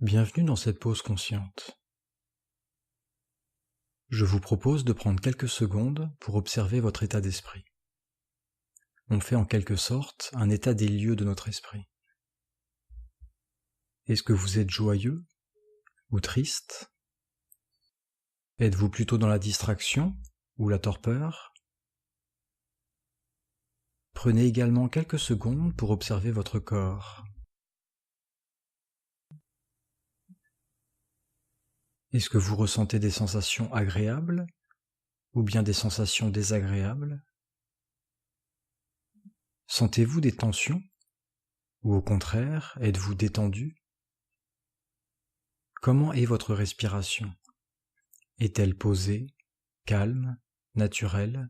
Bienvenue dans cette pause consciente. Je vous propose de prendre quelques secondes pour observer votre état d'esprit. On fait en quelque sorte un état des lieux de notre esprit. Est-ce que vous êtes joyeux ou triste? Êtes-vous plutôt dans la distraction ou la torpeur? Prenez également quelques secondes pour observer votre corps. Est-ce que vous ressentez des sensations agréables ou bien des sensations désagréables? Sentez-vous des tensions ou au contraire, êtes-vous détendu? Comment est votre respiration? Est-elle posée, calme, naturelle?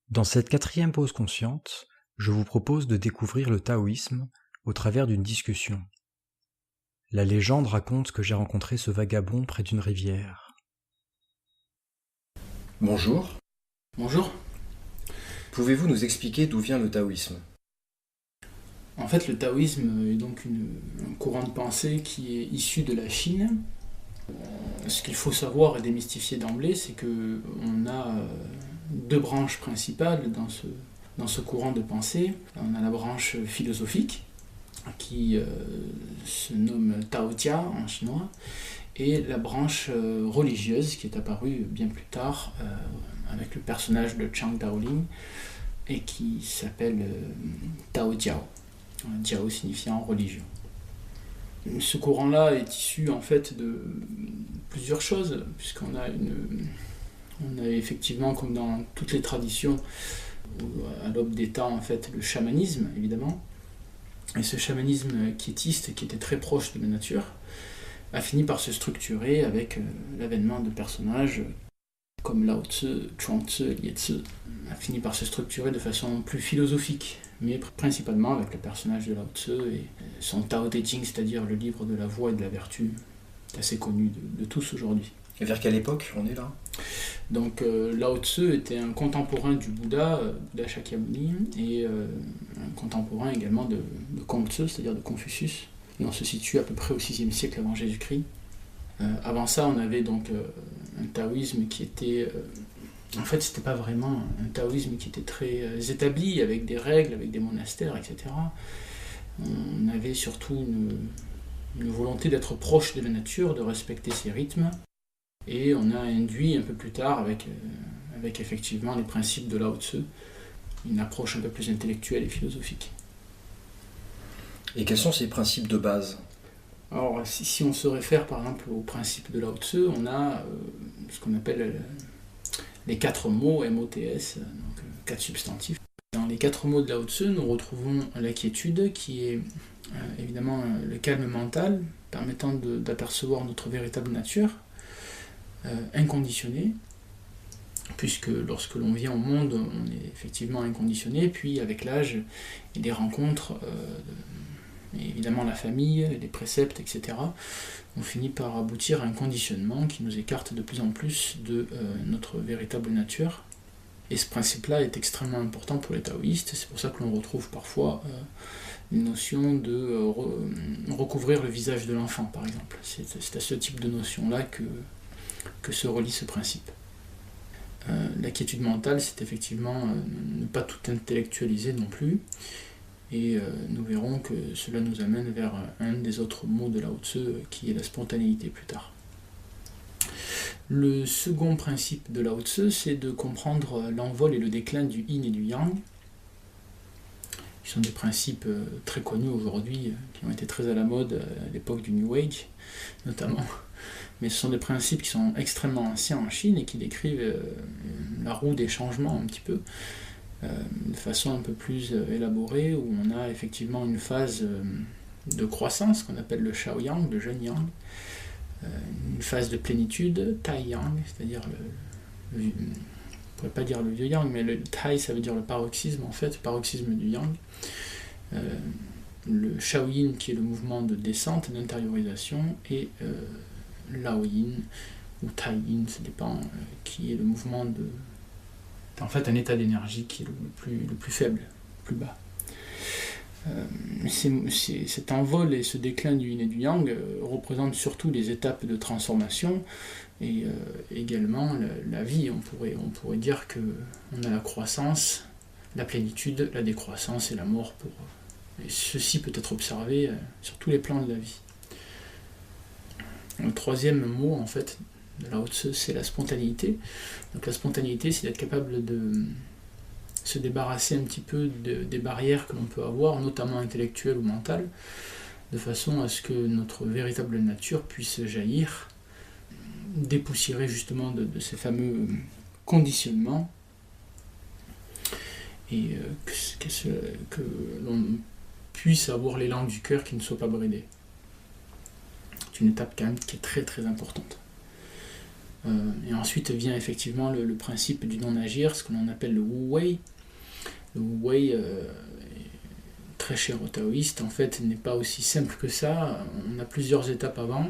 Dans cette quatrième pause consciente, je vous propose de découvrir le taoïsme au travers d'une discussion. La légende raconte que j'ai rencontré ce vagabond près d'une rivière. Bonjour. Bonjour. Pouvez-vous nous expliquer d'où vient le taoïsme? En fait, le taoïsme est donc un courant de pensée qui est issu de la Chine. Ce qu'il faut savoir et démystifier d'emblée, c'est qu'on a deux branches principales dans ce courant de pensée. On a la branche philosophique, qui se nomme Tao Tia en chinois, et la branche religieuse, qui est apparue bien plus tard avec le personnage de Zhang Daoling, et qui s'appelle Tao Jiao. Jiao signifiant religion. Ce courant-là est issu en fait de plusieurs choses, puisqu'on a effectivement, comme dans toutes les traditions, à l'aube des temps, en fait, le chamanisme, évidemment. Et ce chamanisme quiétiste, qui était très proche de la nature, a fini par se structurer avec l'avènement de personnages comme Lao Tzu, Chuang Tzu, Lietzi, a fini par se structurer de façon plus philosophique, mais principalement avec le personnage de Lao Tzu et son Tao Te Ching, c'est-à-dire le livre de la voie et de la vertu, assez connu de tous aujourd'hui. Et vers quelle époque on est là? Donc Lao Tzu était un contemporain du Bouddha Shakyamuni, et un contemporain également de Kongzi, c'est-à-dire de Confucius. Et on se situe à peu près au VIe siècle avant Jésus-Christ. Avant ça, on avait donc un taoïsme qui était... en fait, c'était pas vraiment un taoïsme qui était très établi, avec des règles, avec des monastères, etc. On avait surtout une volonté d'être proche de la nature, de respecter ses rythmes. Et on a induit un peu plus tard, avec effectivement les principes de Lao Tzu, une approche un peu plus intellectuelle et philosophique. Et quels sont ces principes de base? Alors, si on se réfère par exemple aux principes de Lao Tzu, on a ce qu'on appelle les 4 mots, MOTS, donc 4 substantifs. Dans les 4 mots de Lao Tzu, nous retrouvons la quiétude, qui est évidemment le calme mental, permettant d'apercevoir notre véritable nature, inconditionné, puisque lorsque l'on vient au monde, on est effectivement inconditionné, puis avec l'âge et les rencontres, et évidemment la famille, les préceptes, etc., on finit par aboutir à un conditionnement qui nous écarte de plus en plus de notre véritable nature. Et ce principe-là est extrêmement important pour les taoïstes, c'est pour ça que l'on retrouve parfois une notion de recouvrir le visage de l'enfant, par exemple. C'est à ce type de notion-là que se relie ce principe. La quiétude mentale, c'est effectivement ne pas tout intellectualiser non plus, et nous verrons que cela nous amène vers un des autres mots de Lao Tzu, qui est la spontanéité plus tard. Le second principe de Lao Tzu, c'est de comprendre l'envol et le déclin du yin et du yang, qui sont des principes très connus aujourd'hui, qui ont été très à la mode à l'époque du New Age, notamment. Mais ce sont des principes qui sont extrêmement anciens en Chine et qui décrivent la roue des changements un petit peu, de façon un peu plus élaborée, où on a effectivement une phase de croissance qu'on appelle le Shaoyang, le jeune yang, une phase de plénitude, Tai Yang, c'est-à-dire on ne pourrait pas dire le vieux yang, mais le Tai, ça veut dire le paroxysme, en fait, le paroxysme du yang. Le Shaoyin, qui est le mouvement de descente, d'intériorisation, et Laoyin, ou Tai-yin, ça dépend, qui est le mouvement de... En fait, un état d'énergie qui est le plus faible, le plus bas. Cet envol et ce déclin du yin et du yang représentent surtout les étapes de transformation et également la vie. On pourrait dire qu'on a la croissance, la plénitude, la décroissance et la mort. Et ceci peut être observé sur tous les plans de la vie. Le troisième mot, en fait, de Lao Tzu, c'est la spontanéité. Donc la spontanéité, c'est d'être capable de se débarrasser un petit peu des barrières que l'on peut avoir, notamment intellectuelles ou mentales, de façon à ce que notre véritable nature puisse jaillir, dépoussiérer justement de ces fameux conditionnements, et que l'on puisse avoir l'élan du cœur qui ne soit pas bridé. C'est une étape quand même qui est très très importante. Et ensuite vient effectivement le principe du non-agir, ce que l'on appelle le Wu Wei. Le Wu Wei est très cher aux taoïstes, en fait n'est pas aussi simple que ça. On a plusieurs étapes avant.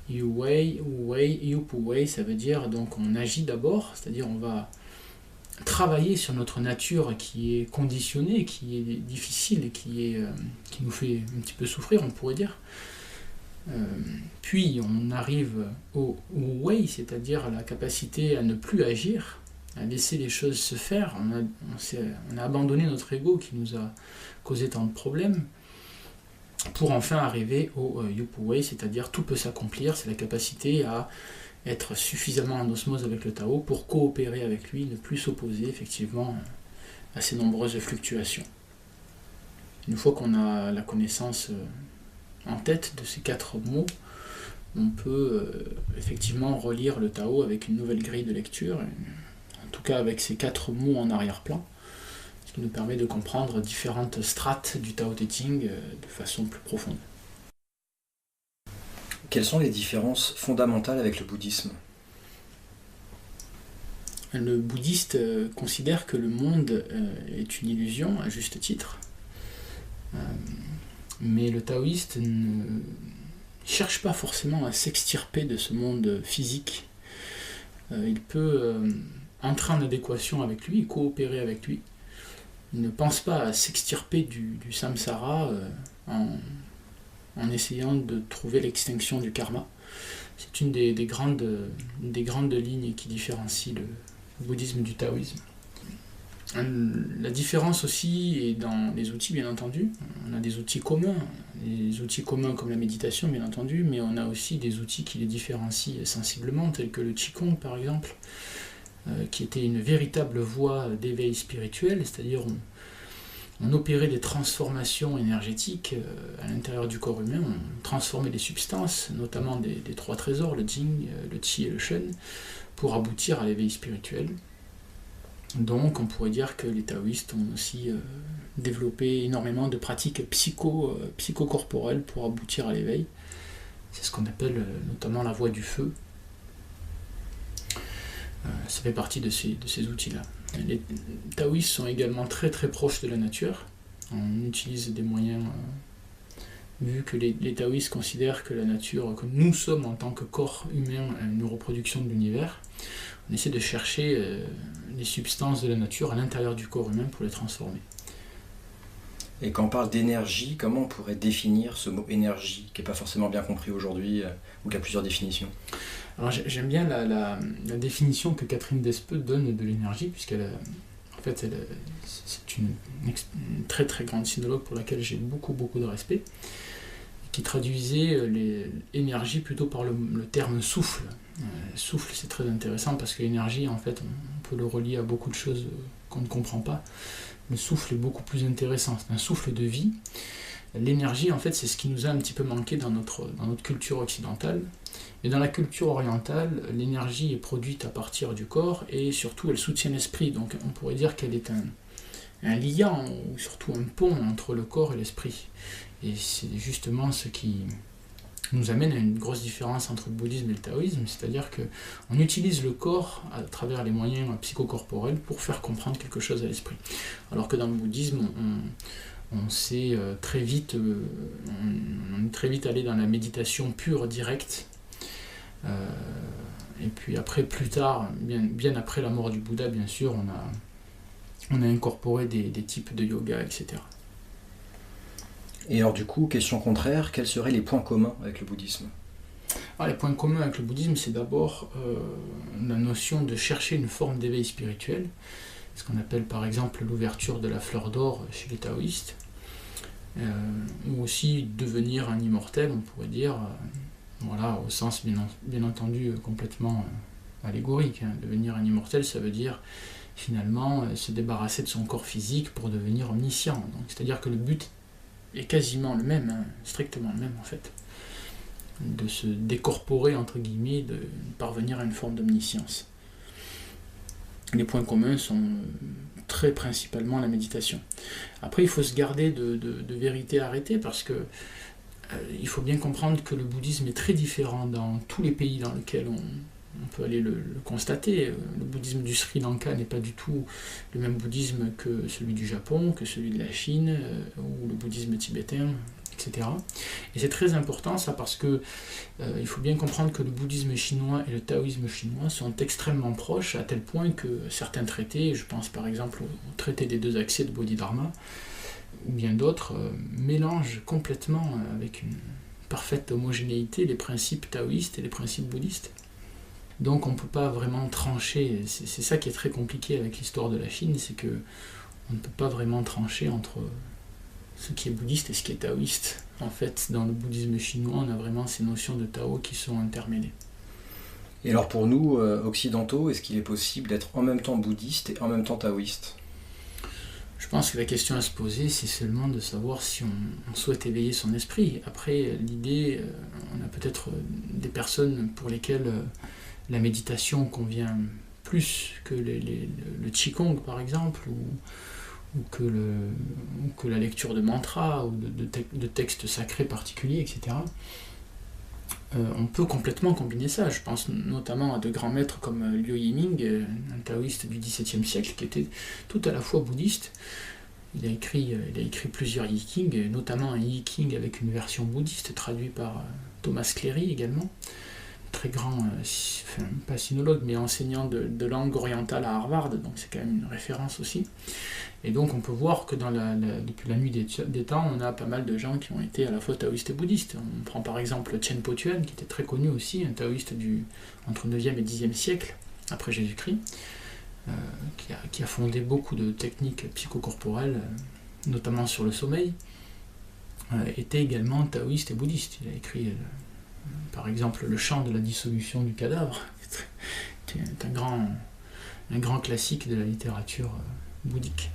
Yu Wei, Wu Wei, Yu Pu Wei, ça veut dire donc on agit d'abord, c'est-à-dire on va travailler sur notre nature qui est conditionnée, qui est difficile, qui nous fait un petit peu souffrir, on pourrait dire. Puis on arrive au Wei, c'est-à-dire la capacité à ne plus agir, à laisser les choses se faire. On a abandonné notre ego qui nous a causé tant de problèmes, pour enfin arriver au Yupu Wei, c'est-à-dire tout peut s'accomplir, c'est la capacité à être suffisamment en osmose avec le Tao pour coopérer avec lui, ne plus s'opposer effectivement à ces nombreuses fluctuations. Une fois qu'on a la connaissance en tête de ces 4 mots, on peut effectivement relire le Tao avec une nouvelle grille de lecture, en tout cas avec ces 4 mots en arrière-plan, ce qui nous permet de comprendre différentes strates du Tao Te Ching de façon plus profonde. Quelles sont les différences fondamentales avec le bouddhisme ? Le bouddhiste considère que le monde est une illusion, à juste titre, mais le taoïste ne cherche pas forcément à s'extirper de ce monde physique. Il peut entrer en adéquation avec lui, coopérer avec lui. Il ne pense pas à s'extirper du samsara en essayant de trouver l'extinction du karma. C'est une des grandes lignes qui différencie le bouddhisme du taoïsme. La différence aussi est dans les outils, bien entendu. On a des outils communs comme la méditation, bien entendu, mais on a aussi des outils qui les différencient sensiblement, tels que le Qigong, par exemple, qui était une véritable voie d'éveil spirituel, c'est-à-dire on opérait des transformations énergétiques à l'intérieur du corps humain, on transformait les substances, notamment des 3 trésors, le Jing, le Qi et le Shen, pour aboutir à l'éveil spirituel. Donc on pourrait dire que les taoïstes ont aussi développé énormément de pratiques psychocorporelles pour aboutir à l'éveil. C'est ce qu'on appelle notamment la voie du feu. Ça fait partie de ces outils-là. Les taoïstes sont également très très proches de la nature. On utilise des moyens, vu que les taoïstes considèrent que la nature, que nous sommes en tant que corps humain une reproduction de l'univers, on essaie de chercher les substances de la nature à l'intérieur du corps humain pour les transformer. Et quand on parle d'énergie, comment on pourrait définir ce mot énergie, qui n'est pas forcément bien compris aujourd'hui, ou qui a plusieurs définitions ? Alors j'aime bien la définition que Catherine Despeux donne de l'énergie, puisqu'elle c'est une très très grande sinologue pour laquelle j'ai beaucoup de respect, qui traduisait l'énergie plutôt par le terme souffle. Souffle, c'est très intéressant parce que l'énergie, en fait, on peut le relier à beaucoup de choses qu'on ne comprend pas. Le souffle est beaucoup plus intéressant, c'est un souffle de vie. L'énergie, en fait, c'est ce qui nous a un petit peu manqué dans notre culture occidentale. Et dans la culture orientale, l'énergie est produite à partir du corps et surtout elle soutient l'esprit. Donc on pourrait dire qu'elle est un liant ou surtout un pont entre le corps et l'esprit. Et c'est justement ce qui nous amène à une grosse différence entre le bouddhisme et le taoïsme, c'est-à-dire qu'on utilise le corps à travers les moyens psychocorporels pour faire comprendre quelque chose à l'esprit. Alors que dans le bouddhisme, on est très vite allé dans la méditation pure, directe. Et puis après, plus tard, bien après la mort du Bouddha, bien sûr, on a incorporé des types de yoga, etc. Et alors du coup, question contraire, quels seraient les points communs avec le bouddhisme? Alors, les points communs avec le bouddhisme, c'est d'abord la notion de chercher une forme d'éveil spirituel, ce qu'on appelle par exemple l'ouverture de la fleur d'or chez les taoïstes, ou aussi devenir un immortel, on pourrait dire, voilà, au sens bien entendu complètement allégorique. Devenir un immortel, ça veut dire finalement se débarrasser de son corps physique pour devenir omniscient. Donc, c'est-à-dire que le but est quasiment le même, strictement le même en fait, de se décorporer entre guillemets, de parvenir à une forme d'omniscience. Les points communs sont très principalement la méditation. Après, il faut se garder de vérité arrêtée parce que il faut bien comprendre que le bouddhisme est très différent dans tous les pays dans lesquels on peut aller le constater. Le bouddhisme du Sri Lanka n'est pas du tout le même bouddhisme que celui du Japon, que celui de la Chine, ou le bouddhisme tibétain, etc. Et c'est très important ça parce que il faut bien comprendre que le bouddhisme chinois et le taoïsme chinois sont extrêmement proches à tel point que certains traités, je pense par exemple au traité des 2 accès de Bodhidharma, ou bien d'autres, mélangent complètement avec une parfaite homogénéité les principes taoïstes et les principes bouddhistes. Donc on ne peut pas vraiment trancher, c'est ça qui est très compliqué avec l'histoire de la Chine, c'est que on ne peut pas vraiment trancher entre ce qui est bouddhiste et ce qui est taoïste. En fait, dans le bouddhisme chinois, on a vraiment ces notions de Tao qui sont intermêlées. Et alors pour nous, occidentaux, est-ce qu'il est possible d'être en même temps bouddhiste et en même temps taoïste? Je pense que la question à se poser, c'est seulement de savoir si on souhaite éveiller son esprit. Après, l'idée, on a peut-être des personnes pour lesquelles la méditation convient plus que le Qigong, par exemple, ou que la lecture de mantras, ou de textes sacrés particuliers, etc. On peut complètement combiner ça. Je pense notamment à de grands maîtres comme Liu Yiming, un taoïste du XVIIe siècle, qui était tout à la fois bouddhiste. Il a écrit plusieurs Yi-King, notamment un Yi-King avec une version bouddhiste traduite par Thomas Cleary également, très grand, pas sinologue, mais enseignant de langue orientale à Harvard, donc c'est quand même une référence aussi. Et donc on peut voir que depuis la nuit des temps, on a pas mal de gens qui ont été à la fois taoïstes et bouddhistes. On prend par exemple Chen Po-Tuan, qui était très connu aussi, un taoïste entre 9e et 10e siècle, après Jésus-Christ, qui a fondé beaucoup de techniques psychocorporelles, notamment sur le sommeil, était également taoïste et bouddhiste. Il a écrit par exemple le chant de la dissolution du cadavre, qui est un grand classique de la littérature bouddhique.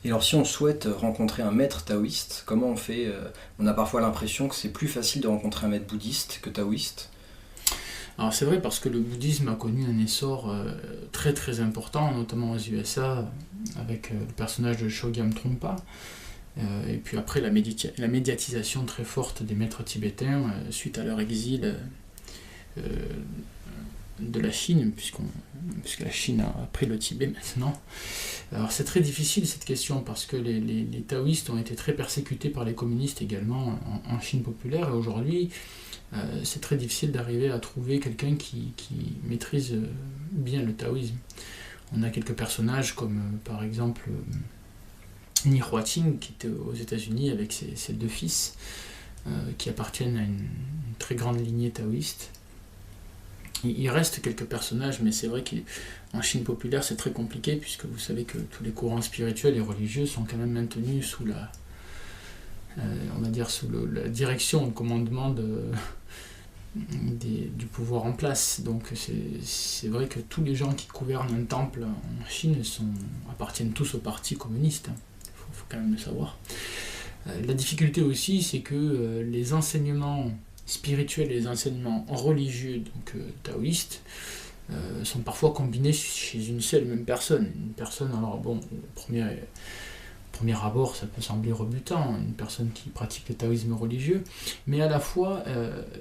Et alors si on souhaite rencontrer un maître taoïste, comment on fait? On a parfois l'impression que c'est plus facile de rencontrer un maître bouddhiste que taoïste. Alors c'est vrai parce que le bouddhisme a connu un essor très très important, notamment aux USA, avec le personnage de Chogyam Trungpa, et puis après la médiatisation très forte des maîtres tibétains suite à leur exil de la Chine, puisque la Chine a pris le Tibet maintenant. Alors c'est très difficile cette question parce que les taoïstes ont été très persécutés par les communistes également en Chine populaire, et aujourd'hui c'est très difficile d'arriver à trouver quelqu'un qui maîtrise bien le taoïsme. On a quelques personnages comme par exemple Ni Huating, qui était aux États-Unis avec ses 2 fils, qui appartiennent à une très grande lignée taoïste. Il reste quelques personnages, mais c'est vrai qu'en Chine populaire c'est très compliqué, puisque vous savez que tous les courants spirituels et religieux sont quand même maintenus sous la direction, le commandement du pouvoir en place. Donc c'est vrai que tous les gens qui gouvernent un temple en Chine appartiennent tous au parti communiste. Faut quand même le savoir. La difficulté aussi, c'est que les enseignements spirituels et les enseignements religieux, donc taoïstes, sont parfois combinés chez une seule et même personne. Une personne, alors bon, au premier abord, ça peut sembler rebutant, une personne qui pratique le taoïsme religieux, mais à la fois,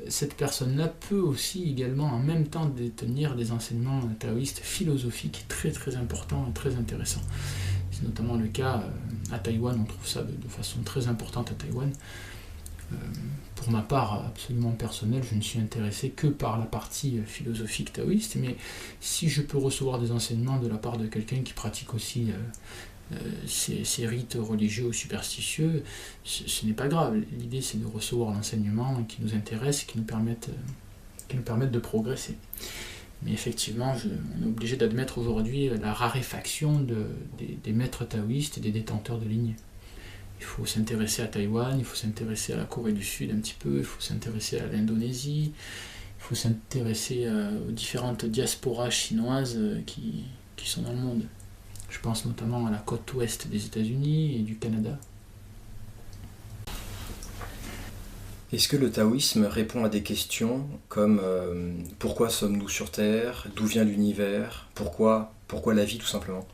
cette personne-là peut aussi également en même temps détenir des enseignements taoïstes philosophiques très très importants et très intéressants. C'est notamment le cas à Taïwan, on trouve ça de façon très importante à Taïwan. Pour ma part absolument personnelle, je ne suis intéressé que par la partie philosophique taoïste, mais si je peux recevoir des enseignements de la part de quelqu'un qui pratique aussi ces rites religieux ou superstitieux, ce n'est pas grave. L'idée, c'est de recevoir l'enseignement qui nous intéresse et qui nous permettent de progresser. Mais effectivement, on est obligé d'admettre aujourd'hui la raréfaction des maîtres taoïstes et des détenteurs de lignes. Il faut s'intéresser à Taïwan, il faut s'intéresser à la Corée du Sud un petit peu, il faut s'intéresser à l'Indonésie, il faut s'intéresser aux différentes diasporas chinoises qui sont dans le monde. Je pense notamment à la côte ouest des États-Unis et du Canada. Est-ce que le taoïsme répond à des questions comme pourquoi sommes-nous sur Terre, d'où vient l'univers, pourquoi la vie tout simplement?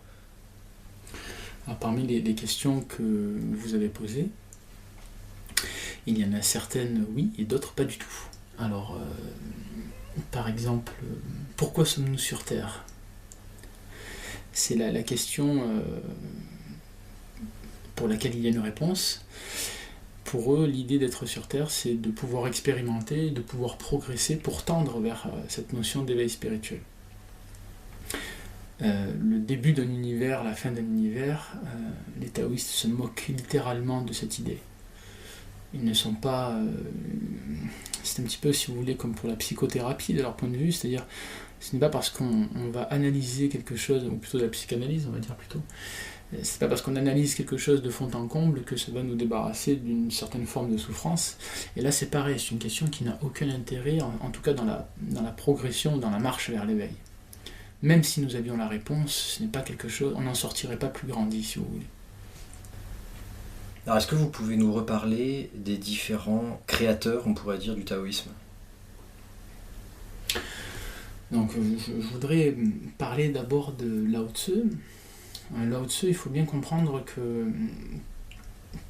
Alors, parmi les questions que vous avez posées, il y en a certaines oui et d'autres pas du tout. Alors, par exemple, pourquoi sommes-nous sur Terre? C'est la question pour laquelle il y a une réponse. Pour eux, l'idée d'être sur Terre, c'est de pouvoir expérimenter, de pouvoir progresser pour tendre vers cette notion d'éveil spirituel. Le début d'un univers, la fin d'un univers, les taoïstes se moquent littéralement de cette idée. Ils ne sont pas... c'est un petit peu, si vous voulez, comme pour la psychothérapie de leur point de vue, c'est-à-dire ce n'est pas parce qu'on va analyser quelque chose, ou plutôt de la psychanalyse, on va dire plutôt, c'est pas parce qu'on analyse quelque chose de fond en comble que ça va nous débarrasser d'une certaine forme de souffrance. Et là c'est pareil, c'est une question qui n'a aucun intérêt, en tout cas dans la progression, dans la marche vers l'éveil. Même si nous avions la réponse, ce n'est pas quelque chose, on n'en sortirait pas plus grandi, si vous voulez. Alors est-ce que vous pouvez nous reparler des différents créateurs, on pourrait dire, du taoïsme? Donc je voudrais parler d'abord de Lao Tzu. Lao Tzu, il faut bien comprendre que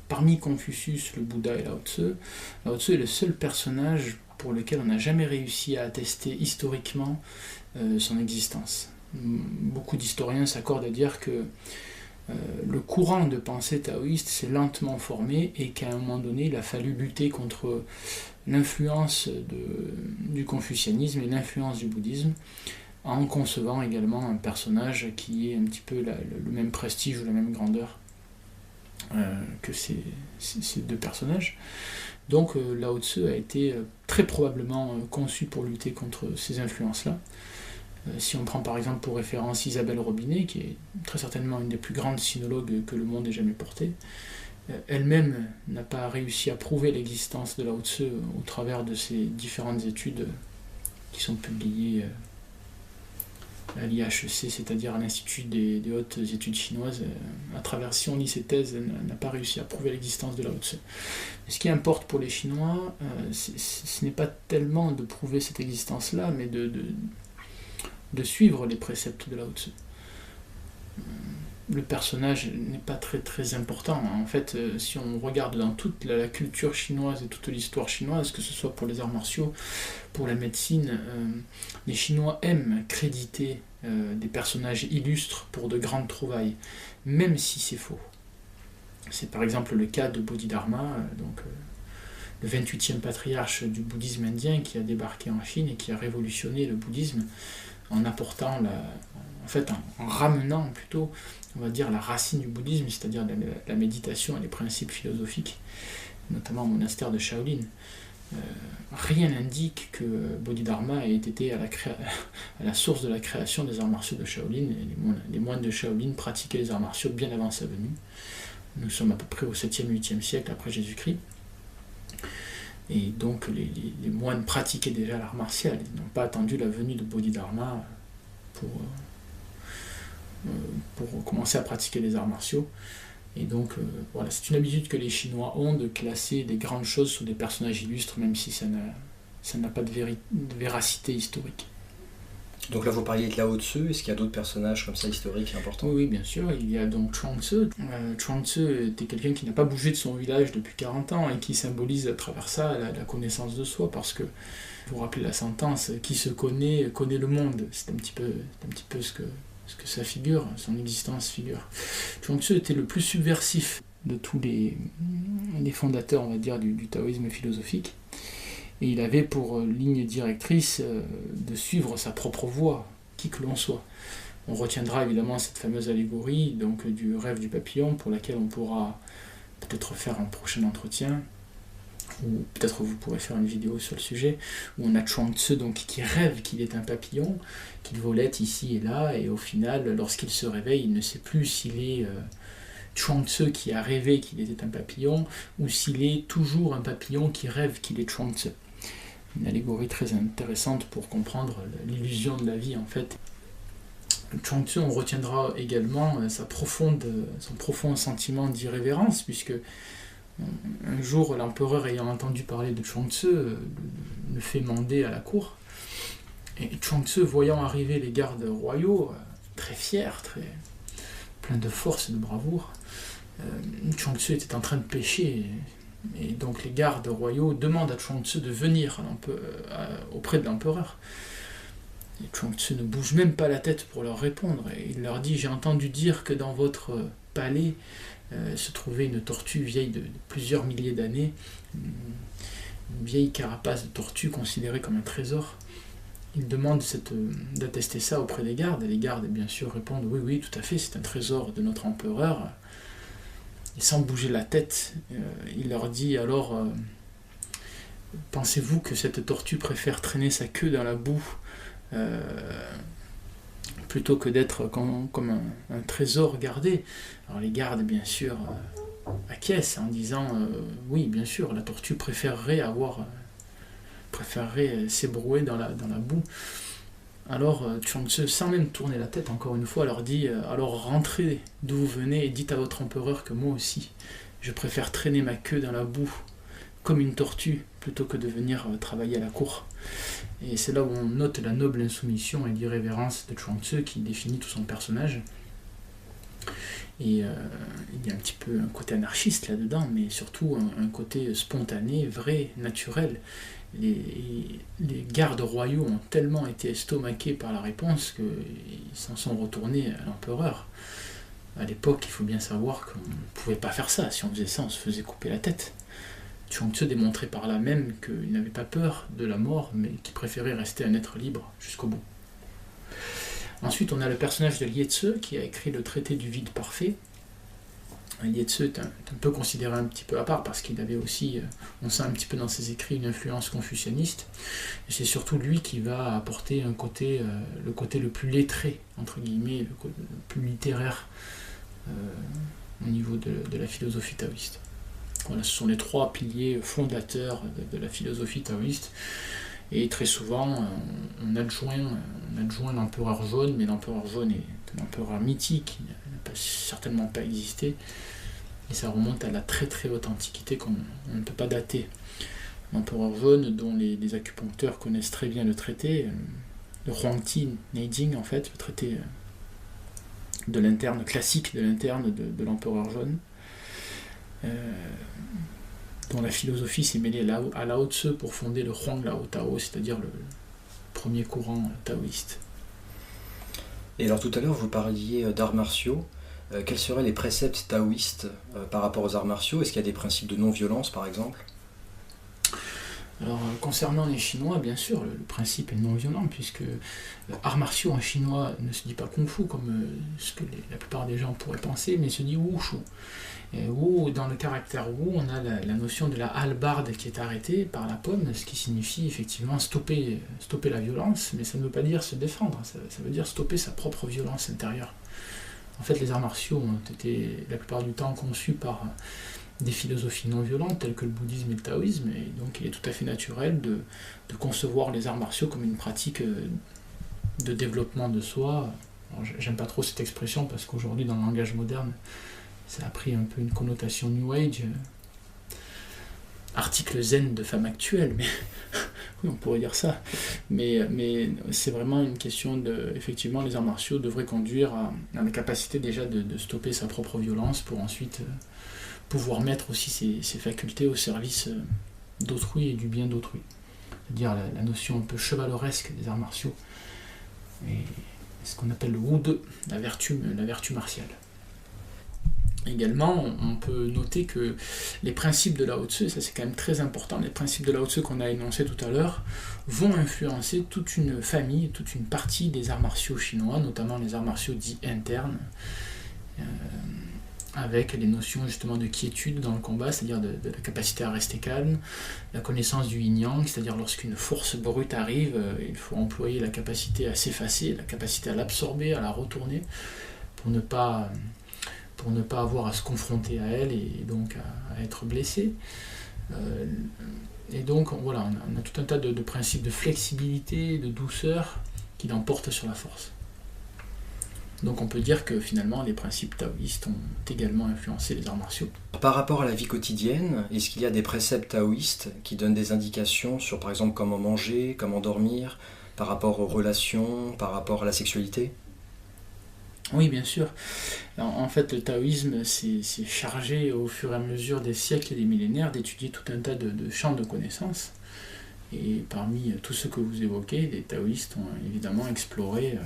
parmi Confucius, le Bouddha et Lao Tzu est le seul personnage pour lequel on n'a jamais réussi à attester historiquement son existence. Beaucoup d'historiens s'accordent à dire que le courant de pensée taoïste s'est lentement formé et qu'à un moment donné, il a fallu lutter contre l'influence du confucianisme et l'influence du bouddhisme, en concevant également un personnage qui ait un petit peu le même prestige ou la même grandeur que ces deux personnages. Donc Lao Tzu a été très probablement conçu pour lutter contre ces influences-là. Si on prend par exemple pour référence Isabelle Robinet, qui est très certainement une des plus grandes sinologues que le monde ait jamais portée, elle-même n'a pas réussi à prouver l'existence de Lao Tzu au travers de ses différentes études qui sont publiées à l'IHEC, c'est-à-dire à l'Institut des hautes études chinoises. Si on lit ses thèses, elle n'a pas réussi à prouver l'existence de Lao Tzu. Mais ce qui importe pour les Chinois, ce n'est pas tellement de prouver cette existence-là, mais de suivre les préceptes de Lao Tzu. Le personnage n'est pas très très important. En fait, si on regarde dans toute la culture chinoise et toute l'histoire chinoise, que ce soit pour les arts martiaux, pour la médecine, les Chinois aiment créditer des personnages illustres pour de grandes trouvailles, même si c'est faux. C'est par exemple le cas de Bodhidharma, le 28e patriarche du bouddhisme indien qui a débarqué en Chine et qui a révolutionné le bouddhisme en apportant en ramenant plutôt, on va dire, la racine du bouddhisme, c'est-à-dire la méditation et les principes philosophiques, notamment au monastère de Shaolin. Rien n'indique que Bodhidharma ait été à la source de la création des arts martiaux de Shaolin. Les moines de Shaolin pratiquaient les arts martiaux bien avant sa venue. Nous sommes à peu près au 7e, 8e siècle après Jésus-Christ. Et donc les moines pratiquaient déjà l'art martial. Ils n'ont pas attendu la venue de Bodhidharma pour commencer à pratiquer les arts martiaux. Et donc voilà, c'est une habitude que les Chinois ont de classer des grandes choses sous des personnages illustres, même si ça n'a pas de véracité historique. Donc là vous parliez de Lao Tzu, est-ce qu'il y a d'autres personnages comme ça historiques importants? Oui, bien sûr, il y a donc Chuang Tzu. Chuang Tzu était quelqu'un qui n'a pas bougé de son village depuis 40 ans et qui symbolise à travers ça la connaissance de soi, parce que, vous rappelez la sentence, qui se connaît le monde. C'est un petit peu ce que ça figure, son existence figure. Chuang Tzu était le plus subversif de tous les fondateurs, on va dire, du taoïsme philosophique. Et il avait pour ligne directrice de suivre sa propre voie, qui que l'on soit. On retiendra évidemment cette fameuse allégorie donc, du rêve du papillon, pour laquelle on pourra peut-être faire un prochain entretien, ou peut-être vous pourrez faire une vidéo sur le sujet, où on a Chuang Tzu donc, qui rêve qu'il est un papillon, qu'il volette ici et là, et au final, lorsqu'il se réveille, il ne sait plus s'il est Chuang Tzu qui a rêvé qu'il était un papillon, ou s'il est toujours un papillon qui rêve qu'il est Chuang Tzu. Une allégorie très intéressante pour comprendre l'illusion de la vie en fait. Chuang Tzu, on retiendra également son profond sentiment d'irrévérence, puisque un jour, l'empereur ayant entendu parler de Chuang Tzu, le fait mander à la cour. Et Chuang Tzu, voyant arriver les gardes royaux, très fiers, très plein de force et de bravoure, Chuang Tzu était en train de pêcher, et donc les gardes royaux demandent à Chuang Tzu de venir auprès de l'empereur. Et Chuang Tzu ne bouge même pas la tête pour leur répondre, et il leur dit « J'ai entendu dire que dans votre palais se trouvait une tortue vieille de plusieurs milliers d'années, une vieille carapace de tortue considérée comme un trésor. » Il demande d'attester ça auprès des gardes, et les gardes bien sûr répondent « Oui, oui, tout à fait, c'est un trésor de notre empereur. » Et sans bouger la tête, il leur dit alors « Pensez-vous que cette tortue préfère traîner sa queue dans la boue plutôt que d'être comme un trésor gardé ?» Alors les gardes, bien sûr, acquiescent en disant oui, bien sûr, la tortue préférerait s'ébrouer dans la boue. Alors Chuang Tzu, sans même tourner la tête, encore une fois, leur dit alors rentrez d'où vous venez et dites à votre empereur que moi aussi, je préfère traîner ma queue dans la boue comme une tortue plutôt que de venir travailler à la cour. Et c'est là où on note la noble insoumission et l'irrévérence de Chuang Tzu qui définit tout son personnage. Et il y a un petit peu un côté anarchiste là-dedans, mais surtout un côté spontané, vrai, naturel. Les gardes royaux ont tellement été estomaqués par la réponse qu'ils s'en sont retournés à l'empereur. À l'époque, il faut bien savoir qu'on ne pouvait pas faire ça. Si on faisait ça, on se faisait couper la tête. Chuang Tzu démontrait par là même qu'il n'avait pas peur de la mort, mais qu'il préférait rester un être libre jusqu'au bout. Ensuite, on a le personnage de Lietze qui a écrit le traité du vide parfait. Lietze est un peu considéré un petit peu à part parce qu'il avait aussi, on sent un petit peu dans ses écrits, une influence confucianiste. Et c'est surtout lui qui va apporter le côté le plus lettré, entre guillemets, le plus littéraire au niveau de la philosophie taoïste. Voilà, ce sont les trois piliers fondateurs de la philosophie taoïste. Et très souvent, on adjoint l'empereur jaune, mais l'empereur jaune est un empereur mythique, il n'a certainement pas existé, et ça remonte à la très très haute antiquité qu'on ne peut pas dater. L'empereur jaune, dont les acupuncteurs connaissent très bien le traité, le Huangti Neijing en fait, le traité de l'interne, classique de l'interne de l'empereur jaune, dont la philosophie s'est mêlée à Lao Tzu pour fonder le Huang Lao Tao, c'est-à-dire le premier courant taoïste. Et alors tout à l'heure vous parliez d'arts martiaux. Quels seraient les préceptes taoïstes par rapport aux arts martiaux? Est-ce qu'il y a des principes de non-violence par exemple? Alors concernant les Chinois, bien sûr, le principe est non-violent, puisque arts martiaux en chinois ne se dit pas kung fu comme ce que la plupart des gens pourraient penser, mais se dit wushu. Et dans le caractère wu, on a la notion de la hallebarde qui est arrêtée par la paume, ce qui signifie effectivement stopper la violence, mais ça ne veut pas dire se défendre, ça veut dire stopper sa propre violence intérieure. En fait, les arts martiaux ont été la plupart du temps conçus par des philosophies non violentes telles que le bouddhisme et le taoïsme, et donc il est tout à fait naturel de concevoir les arts martiaux comme une pratique de développement de soi. Alors, j'aime pas trop cette expression parce qu'aujourd'hui dans le langage moderne ça a pris un peu une connotation New Age, article zen de femme actuelle, mais oui, on pourrait dire ça. Mais c'est vraiment une question de... Effectivement, les arts martiaux devraient conduire à la capacité déjà de stopper sa propre violence pour ensuite pouvoir mettre aussi ses facultés au service d'autrui et du bien d'autrui. C'est-à-dire la notion un peu chevaleresque des arts martiaux, et ce qu'on appelle le Wu De, la vertu martiale. Également, on peut noter que les principes de Lao Tzu, et ça c'est quand même très important, les principes de Lao Tzu qu'on a énoncés tout à l'heure, vont influencer toute une famille, toute une partie des arts martiaux chinois, notamment les arts martiaux dits internes, avec les notions justement de quiétude dans le combat, c'est-à-dire de la capacité à rester calme, la connaissance du yin-yang, c'est-à-dire lorsqu'une force brute arrive, il faut employer la capacité à s'effacer, la capacité à l'absorber, à la retourner, pour ne pas avoir à se confronter à elle et donc à être blessé. Et donc voilà, on a tout un tas de principes de flexibilité, de douceur qui l'emportent sur la force. Donc on peut dire que finalement les principes taoïstes ont également influencé les arts martiaux. Par rapport à la vie quotidienne, est-ce qu'il y a des préceptes taoïstes qui donnent des indications sur par exemple comment manger, comment dormir, par rapport aux relations, par rapport à la sexualité ? Oui, bien sûr. Alors, en fait, le taoïsme s'est chargé au fur et à mesure des siècles et des millénaires d'étudier tout un tas de champs de connaissances. Et parmi tous ceux que vous évoquez, les taoïstes ont évidemment exploré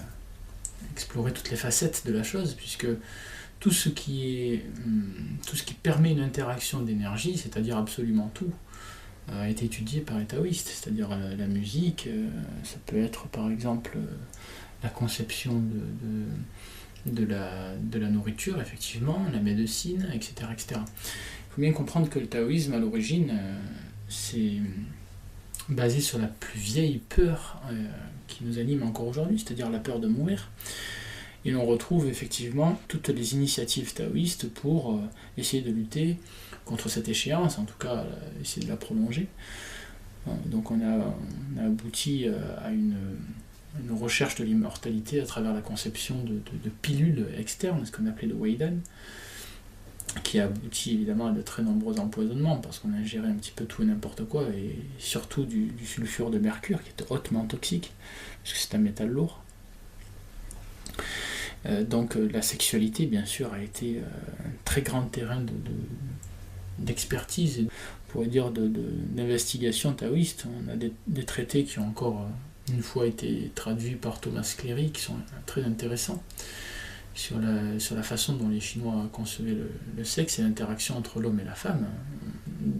toutes les facettes de la chose, puisque tout ce qui permet une interaction d'énergie, c'est-à-dire absolument tout, a été étudié par les taoïstes, c'est-à-dire la musique, ça peut être par exemple la conception de la nourriture, effectivement, la médecine, etc., etc. Il faut bien comprendre que le taoïsme, à l'origine, c'est basé sur la plus vieille peur qui nous anime encore aujourd'hui, c'est-à-dire la peur de mourir. Et l'on retrouve effectivement toutes les initiatives taoïstes pour essayer de lutter contre cette échéance, en tout cas essayer de la prolonger. Donc on a abouti à une recherche de l'immortalité à travers la conception de pilules externes, ce qu'on appelait le Weidan, qui a abouti évidemment à de très nombreux empoisonnements, parce qu'on a ingéré un petit peu tout et n'importe quoi, et surtout du sulfure de mercure, qui est hautement toxique, parce que c'est un métal lourd. Donc la sexualité, bien sûr, a été un très grand terrain d'expertise, et on pourrait dire d'investigation taoïste. On a des traités qui ont encore une fois été traduits par Thomas Cleary, qui sont très intéressants, sur la façon dont les Chinois concevaient le sexe et l'interaction entre l'homme et la femme.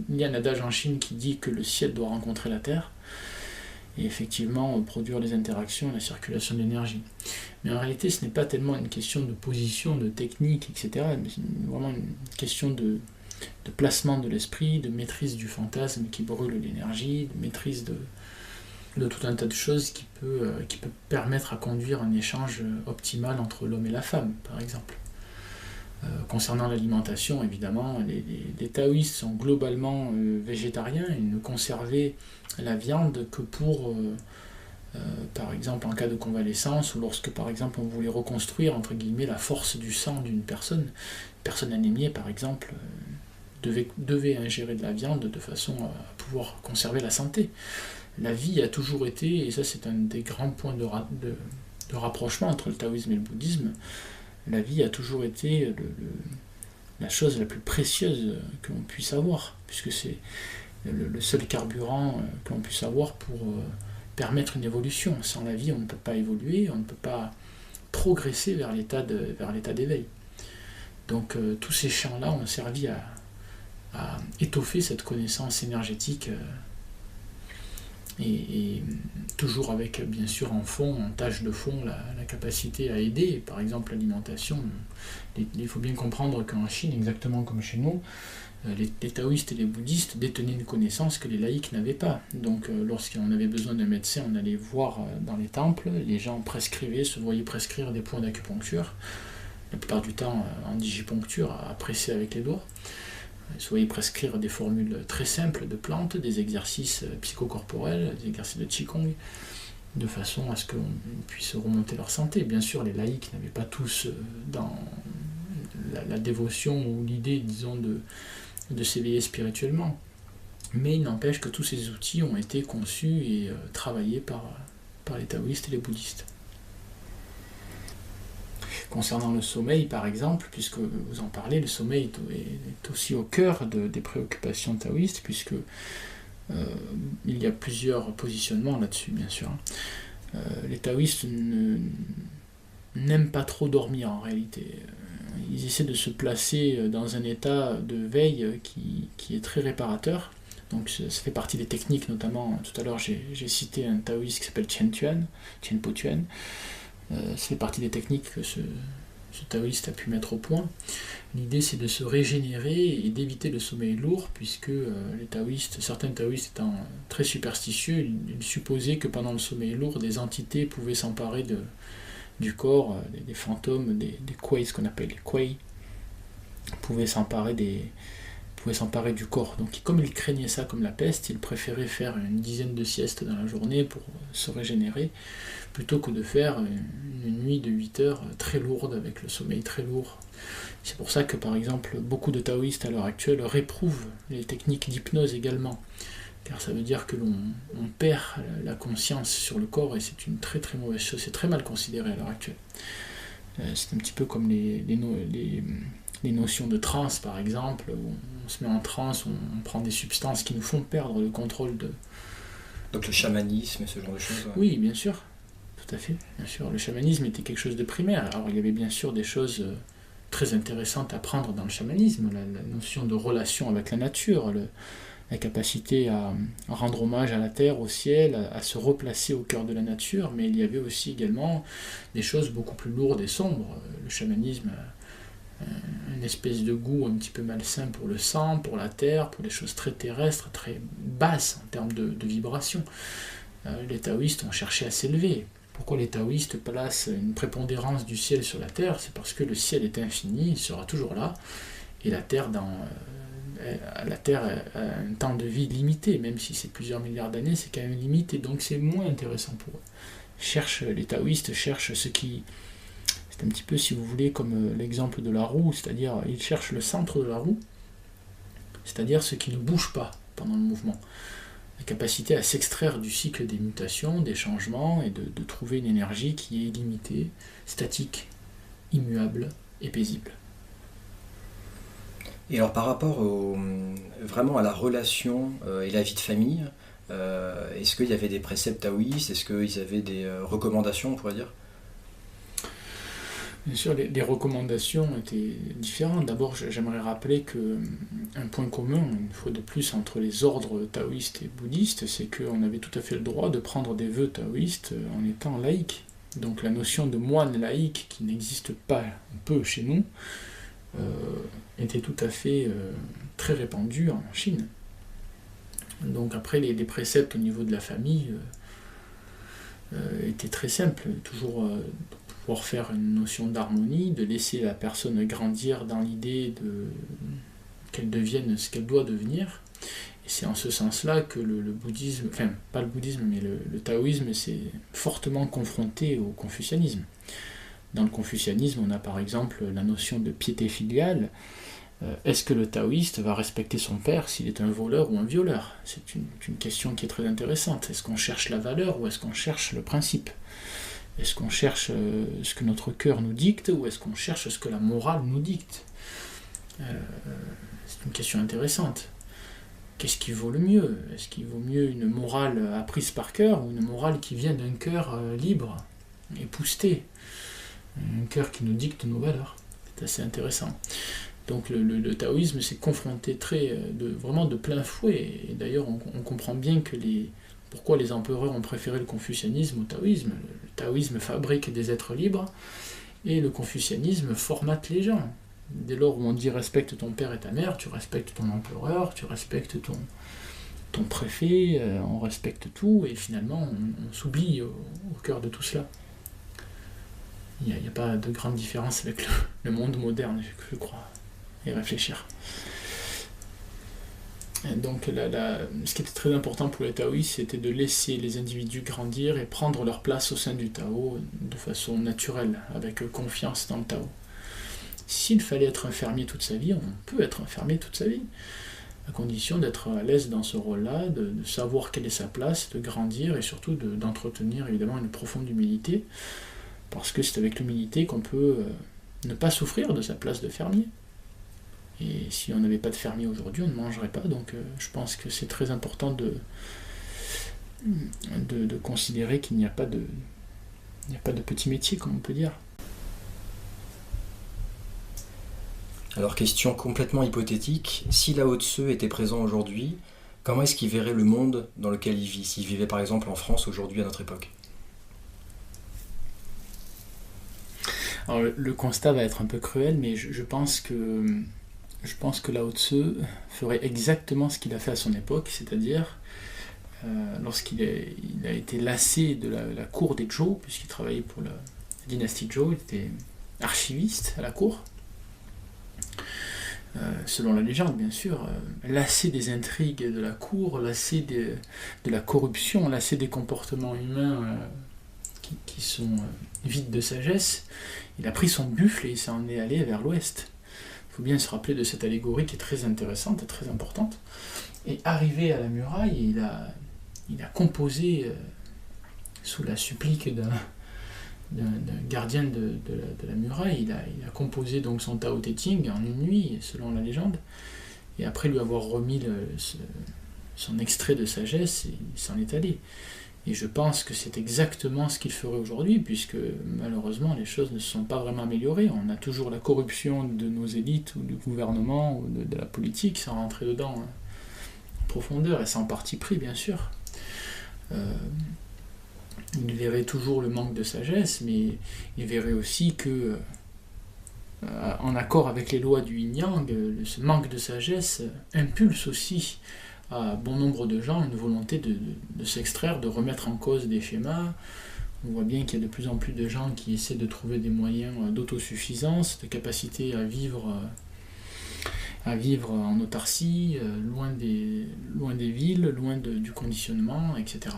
Il y a un adage en Chine qui dit que le ciel doit rencontrer la terre, et effectivement produire les interactions et la circulation de l'énergie. Mais en réalité, ce n'est pas tellement une question de position, de technique, etc., mais c'est vraiment une question de placement de l'esprit, de maîtrise du fantasme qui brûle l'énergie, de maîtrise de tout un tas de choses qui peut permettre à conduire un échange optimal entre l'homme et la femme, par exemple. Concernant l'alimentation, évidemment, les taoïstes sont globalement végétariens. Ils ne conservaient la viande que pour, par exemple, en cas de convalescence, ou lorsque, par exemple, on voulait reconstruire, entre guillemets, la force du sang d'une personne. Une personne anémiée, par exemple, devait ingérer de la viande de façon à pouvoir conserver la santé. La vie a toujours été, et ça c'est un des grands points de rapprochement entre le taoïsme et le bouddhisme, la vie a toujours été la chose la plus précieuse que l'on puisse avoir, puisque c'est le seul carburant que l'on puisse avoir pour permettre une évolution. Sans la vie, on ne peut pas évoluer, on ne peut pas progresser vers l'état d'éveil. Donc tous ces champs-là ont servi à étoffer cette connaissance énergétique, et toujours avec, bien sûr, en fond, en tâche de fond, la capacité à aider, par exemple l'alimentation. Il faut bien comprendre qu'en Chine, exactement comme chez nous, les taoïstes et les bouddhistes détenaient une connaissance que les laïcs n'avaient pas. Donc lorsqu'on avait besoin d'un médecin, on allait voir dans les temples, les gens se voyaient prescrire des points d'acupuncture, la plupart du temps en digiponcture, à presser avec les doigts. Soit prescrire des formules très simples de plantes, des exercices psychocorporels, des exercices de Qigong, de façon à ce qu'on puisse remonter leur santé. Bien sûr, les laïcs n'avaient pas tous dans la dévotion ou l'idée, disons, de s'éveiller spirituellement. Mais il n'empêche que tous ces outils ont été conçus et travaillés par les taoïstes et les bouddhistes. Concernant le sommeil, par exemple, puisque vous en parlez, le sommeil est aussi au cœur des préoccupations taoïstes, puisque il y a plusieurs positionnements là-dessus, bien sûr. Les taoïstes n'aiment pas trop dormir, en réalité. ils essaient de se placer dans un état de veille qui est très réparateur. Donc ça fait partie des techniques, notamment, tout à l'heure j'ai cité un taoïste qui s'appelle Tianpo Tuan. Ça fait partie des techniques que ce taoïste a pu mettre au point. L'idée, c'est de se régénérer et d'éviter le sommeil lourd, puisque certains taoïstes étant très superstitieux, ils supposaient que pendant le sommeil lourd, des entités pouvaient s'emparer du corps, des fantômes, des kuei, ce qu'on appelle les kuei, pouvaient s'emparer du corps. Donc comme ils craignaient ça comme la peste, ils préféraient faire une dizaine de siestes dans la journée pour se régénérer, plutôt que de faire une nuit de 8 heures très lourde, avec le sommeil très lourd. C'est pour ça que, par exemple, beaucoup de taoïstes à l'heure actuelle réprouvent les techniques d'hypnose également, car ça veut dire que l'on perd la conscience sur le corps, et c'est une très très mauvaise chose, c'est très mal considéré à l'heure actuelle. C'est un petit peu comme les notions de transe, par exemple, où on se met en transe, on prend des substances qui nous font perdre le contrôle de... Donc le chamanisme et ce genre de choses. Oui, bien sûr, tout à fait, bien sûr. Le chamanisme était quelque chose de primaire. Alors il y avait bien sûr des choses très intéressantes à prendre dans le chamanisme, la notion de relation avec la nature, la capacité à rendre hommage à la terre, au ciel, à se replacer au cœur de la nature, mais il y avait aussi également des choses beaucoup plus lourdes et sombres. Le chamanisme une espèce de goût un petit peu malsain pour le sang, pour la terre, pour des choses très terrestres, très basses en termes de vibration. Les taoïstes ont cherché à s'élever. Pourquoi les taoïstes placent une prépondérance du ciel sur la terre? C'est parce que le ciel est infini, il sera toujours là, et la terre a un temps de vie limité, même si c'est plusieurs milliards d'années, c'est quand même limité, donc c'est moins intéressant pour eux. Les taoïstes cherchent ce qui... C'est un petit peu, si vous voulez, comme l'exemple de la roue, c'est-à-dire ils cherchent le centre de la roue, c'est-à-dire ce qui ne bouge pas pendant le mouvement. La capacité à s'extraire du cycle des mutations, des changements, et de trouver une énergie qui est illimitée, statique, immuable et paisible. Et alors par rapport vraiment à la relation et la vie de famille, est-ce qu'il y avait des préceptes taoïstes? Est-ce qu'ils avaient des recommandations, on pourrait dire? Bien sûr, les recommandations étaient différentes. D'abord, j'aimerais rappeler qu'un point commun, une fois de plus, entre les ordres taoïstes et bouddhistes, c'est qu'on avait tout à fait le droit de prendre des vœux taoïstes en étant laïque. Donc la notion de moine laïque, qui n'existe pas peu chez nous, était tout à fait très répandue en Chine. Donc après, les préceptes au niveau de la famille étaient très simples, toujours... pouvoir faire une notion d'harmonie, de laisser la personne grandir dans l'idée qu'elle devienne ce qu'elle doit devenir. Et c'est en ce sens-là que le bouddhisme, enfin pas le bouddhisme, mais le taoïsme s'est fortement confronté au confucianisme. Dans le confucianisme, on a par exemple la notion de piété filiale. Est-ce que le taoïste va respecter son père s'il est un voleur ou un violeur? C'est une question qui est très intéressante. Est-ce qu'on cherche la valeur ou est-ce qu'on cherche le principe? Est-ce qu'on cherche ce que notre cœur nous dicte ou est-ce qu'on cherche ce que la morale nous dicte? C'est une question intéressante. Qu'est-ce qui vaut le mieux? Est-ce qu'il vaut mieux une morale apprise par cœur ou une morale qui vient d'un cœur libre, épousseté? Un cœur qui nous dicte nos valeurs. C'est assez intéressant. Donc le taoïsme s'est confronté vraiment de plein fouet. Et d'ailleurs, on comprend bien pourquoi les empereurs ont préféré le confucianisme au taoïsme. Le taoïsme fabrique des êtres libres et le confucianisme formate les gens. Dès lors où on dit respecte ton père et ta mère, tu respectes ton empereur, tu respectes ton préfet, on respecte tout et finalement on s'oublie au cœur de tout cela. Il n'y a pas de grande différence avec le monde moderne, je crois, et réfléchir. Donc ce qui était très important pour les taoïstes, c'était de laisser les individus grandir et prendre leur place au sein du Tao de façon naturelle, avec confiance dans le Tao. S'il fallait être un fermier toute sa vie, on peut être un fermier toute sa vie, à condition d'être à l'aise dans ce rôle-là, de savoir quelle est sa place, de grandir et surtout d'entretenir évidemment une profonde humilité, parce que c'est avec l'humilité qu'on peut ne pas souffrir de sa place de fermier. Et si on n'avait pas de fermier aujourd'hui, on ne mangerait pas. Donc je pense que c'est très important de considérer qu'il n'y a pas de petit métier, comme on peut dire. Alors question complètement hypothétique, si Lao Tzu était présent aujourd'hui, comment est-ce qu'il verrait le monde dans lequel il vit, s'il vivait par exemple en France aujourd'hui à notre époque? Alors le constat va être un peu cruel, mais je pense que Lao Tzu ferait exactement ce qu'il a fait à son époque, c'est-à-dire lorsqu'il a été lassé de la cour des Zhou, puisqu'il travaillait pour la dynastie Zhou, il était archiviste à la cour, selon la légende bien sûr, lassé des intrigues de la cour, lassé de la corruption, lassé des comportements humains qui sont vides de sagesse, il a pris son buffle et il s'en est allé vers l'ouest. Il faut bien se rappeler de cette allégorie qui est très intéressante et très importante. Et arrivé à la muraille, il a composé, sous la supplique d'un gardien de la muraille, il a composé donc son Tao Te Ching en une nuit, selon la légende, et après lui avoir remis son extrait de sagesse, il s'en est allé. Et je pense que c'est exactement ce qu'il ferait aujourd'hui, puisque malheureusement les choses ne se sont pas vraiment améliorées. On a toujours la corruption de nos élites, ou du gouvernement, ou de la politique, sans rentrer dedans en profondeur, et sans parti pris bien sûr. Il verrait toujours le manque de sagesse, mais il verrait aussi que, en accord avec les lois du yin-yang, ce manque de sagesse impulse aussi à bon nombre de gens une volonté de s'extraire, de remettre en cause des schémas. On voit bien qu'il y a de plus en plus de gens qui essaient de trouver des moyens d'autosuffisance, de capacité à vivre en autarcie, loin des villes, loin du conditionnement, etc.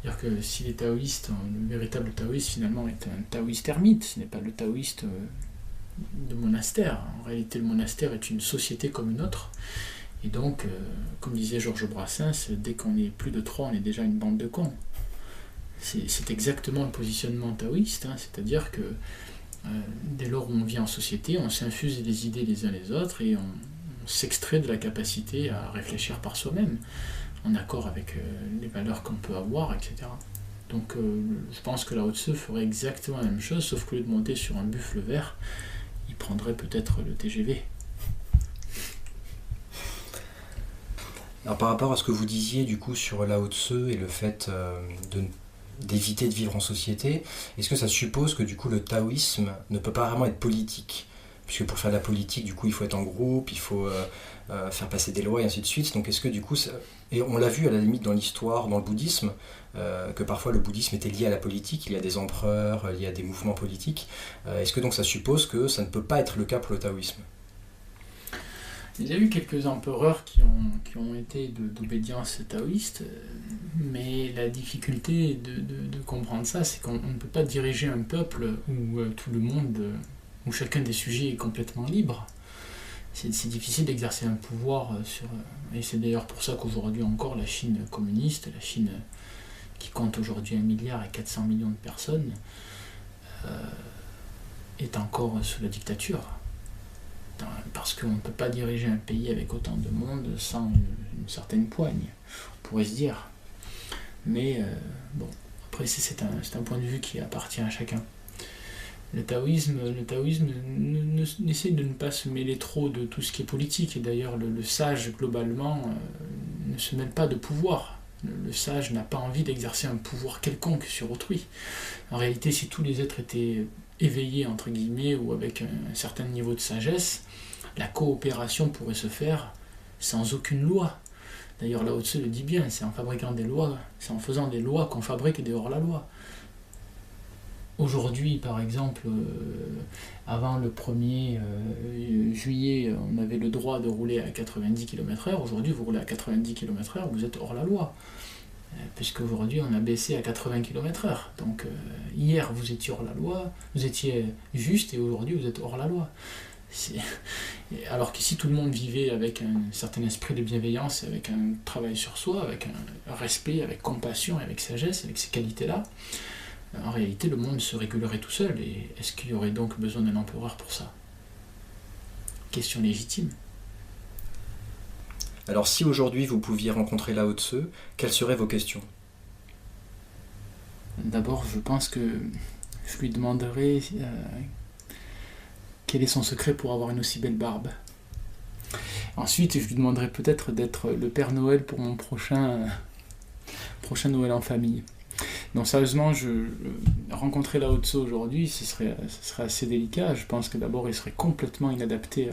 C'est-à-dire que si les taoïstes, le véritable taoïste finalement est un taoïste ermite, ce n'est pas le taoïste de monastère. En réalité, le monastère est une société comme une autre. Et donc, comme disait Georges Brassens, dès qu'on est plus de 3, on est déjà une bande de cons. C'est exactement le positionnement taoïste, c'est-à-dire que dès lors où on vit en société, on s'infuse des idées les uns les autres et on s'extrait de la capacité à réfléchir par soi-même, en accord avec les valeurs qu'on peut avoir, etc. Donc je pense que Lao Tzu ferait exactement la même chose, sauf qu'au lieu de monter sur un buffle vert, il prendrait peut-être le TGV. Alors par rapport à ce que vous disiez du coup sur Lao Tzu et le fait d'éviter de vivre en société, est-ce que ça suppose que du coup le taoïsme ne peut pas vraiment être politique? Puisque pour faire de la politique, du coup, il faut être en groupe, il faut faire passer des lois et ainsi de suite. Donc est-ce que du coup, et on l'a vu à la limite dans l'histoire, dans le bouddhisme, que parfois le bouddhisme était lié à la politique, il y a des empereurs, il y a des mouvements politiques. Est-ce que donc ça suppose que ça ne peut pas être le cas pour le taoïsme? Il y a eu quelques empereurs qui ont été d'obédience taoïste, mais la difficulté de comprendre ça, c'est qu'on ne peut pas diriger un peuple où tout le monde, où chacun des sujets est complètement libre. C'est difficile d'exercer un pouvoir sur... Et c'est d'ailleurs pour ça qu'aujourd'hui encore, la Chine communiste, la Chine qui compte aujourd'hui 1,4 milliard de personnes, est encore sous la dictature. Parce qu'on ne peut pas diriger un pays avec autant de monde sans une certaine poigne, on pourrait se dire. Mais bon, après c'est un point de vue qui appartient à chacun. Le taoïsme n'essaie de ne pas se mêler trop de tout ce qui est politique, et d'ailleurs le sage globalement ne se mêle pas de pouvoir. Le sage n'a pas envie d'exercer un pouvoir quelconque sur autrui. En réalité, si tous les êtres étaient éveillés, entre guillemets, ou avec un certain niveau de sagesse, la coopération pourrait se faire sans aucune loi. D'ailleurs, Lao Tzu le dit bien, c'est en fabriquant des lois, c'est en faisant des lois qu'on fabrique des hors-la-loi. Aujourd'hui, par exemple, avant le 1er juillet, on avait le droit de rouler à 90 km/h. Aujourd'hui, vous roulez à 90 km/h, vous êtes hors la loi. Puisqu'aujourd'hui, on a baissé à 80 km/h. Donc, hier, vous étiez hors la loi, vous étiez juste, et aujourd'hui, vous êtes hors la loi. Alors que si tout le monde vivait avec un certain esprit de bienveillance, avec un travail sur soi, avec un respect, avec compassion, avec sagesse, avec ces qualités-là, en réalité, le monde se régulerait tout seul. Et est-ce qu'il y aurait donc besoin d'un empereur pour ça? Question légitime. Alors si aujourd'hui vous pouviez rencontrer Lao Tzu, quelles seraient vos questions? D'abord, je pense que je lui demanderais quel est son secret pour avoir une aussi belle barbe. Ensuite, je lui demanderai peut-être d'être le Père Noël pour mon prochain Noël en famille. Donc sérieusement, rencontrer Lao Tzu aujourd'hui, ce serait assez délicat. Je pense que d'abord, il serait complètement inadapté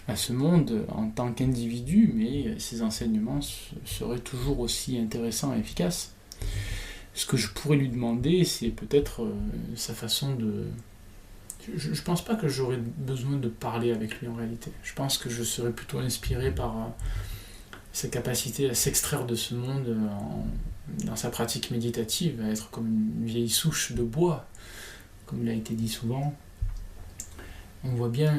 à ce monde en tant qu'individu, mais ses enseignements seraient toujours aussi intéressants et efficaces. Ce que je pourrais lui demander, c'est peut-être sa façon de... Je ne pense pas que j'aurais besoin de parler avec lui en réalité. Je pense que je serais plutôt inspiré par sa capacité à s'extraire de ce monde dans sa pratique méditative, à être comme une vieille souche de bois, comme il a été dit souvent. On voit bien,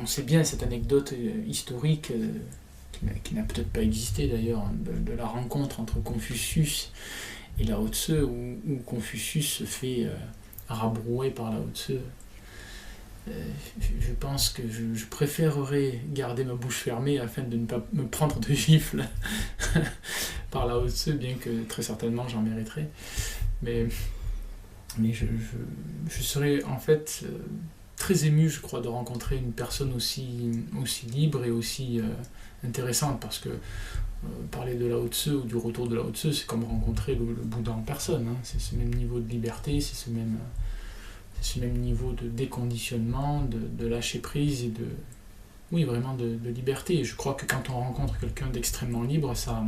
on sait bien cette anecdote historique, qui n'a peut-être pas existé d'ailleurs, de la rencontre entre Confucius et Lao Tzu, où Confucius se fait rabrouer par Lao Tzu. Je pense que je préférerais garder ma bouche fermée afin de ne pas me prendre de gifles par Lao Tzu, bien que très certainement j'en mériterais. Mais je serais en fait très ému, je crois, de rencontrer une personne aussi libre et aussi intéressante, parce que parler de Lao Tzu ou du retour de Lao Tzu, c'est comme rencontrer le Bouddha en personne, hein. C'est ce même niveau de liberté, c'est ce même niveau de déconditionnement, de lâcher prise et vraiment de liberté. Et je crois que quand on rencontre quelqu'un d'extrêmement libre, ça,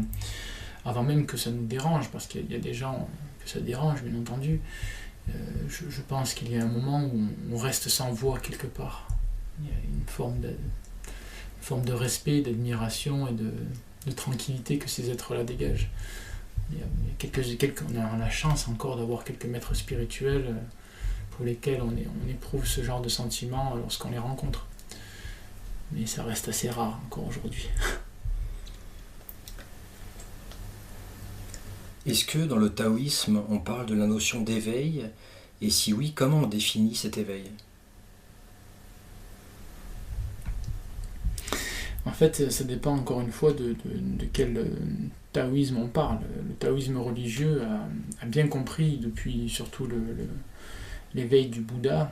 avant même que ça nous dérange, parce qu'il y a des gens que ça dérange, bien entendu, je pense qu'il y a un moment où on reste sans voix quelque part. Il y a une forme de respect, d'admiration et de tranquillité que ces êtres-là dégagent. On a la chance encore d'avoir quelques maîtres spirituels pour lesquels on éprouve ce genre de sentiments lorsqu'on les rencontre. Mais ça reste assez rare encore aujourd'hui. Est-ce que dans le taoïsme, on parle de la notion d'éveil? Et si oui, comment on définit cet éveil? En fait, ça dépend encore une fois de quel taoïsme on parle. Le taoïsme religieux a bien compris depuis surtout l'éveil du Bouddha,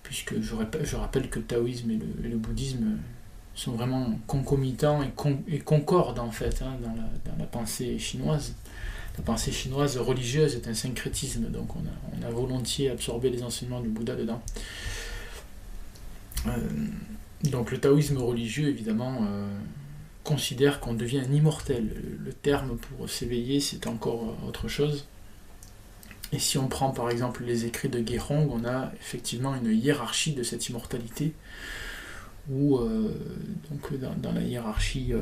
puisque je rappelle que le taoïsme et le bouddhisme sont vraiment concomitants et concordent en fait, hein, dans la pensée chinoise. La pensée chinoise religieuse est un syncrétisme, donc on a volontiers absorbé les enseignements du Bouddha dedans. Donc le taoïsme religieux, évidemment, considère qu'on devient un immortel. Le terme pour s'éveiller, c'est encore autre chose. Et si on prend par exemple les écrits de Ge-hong, on a effectivement une hiérarchie de cette immortalité, où donc dans la hiérarchie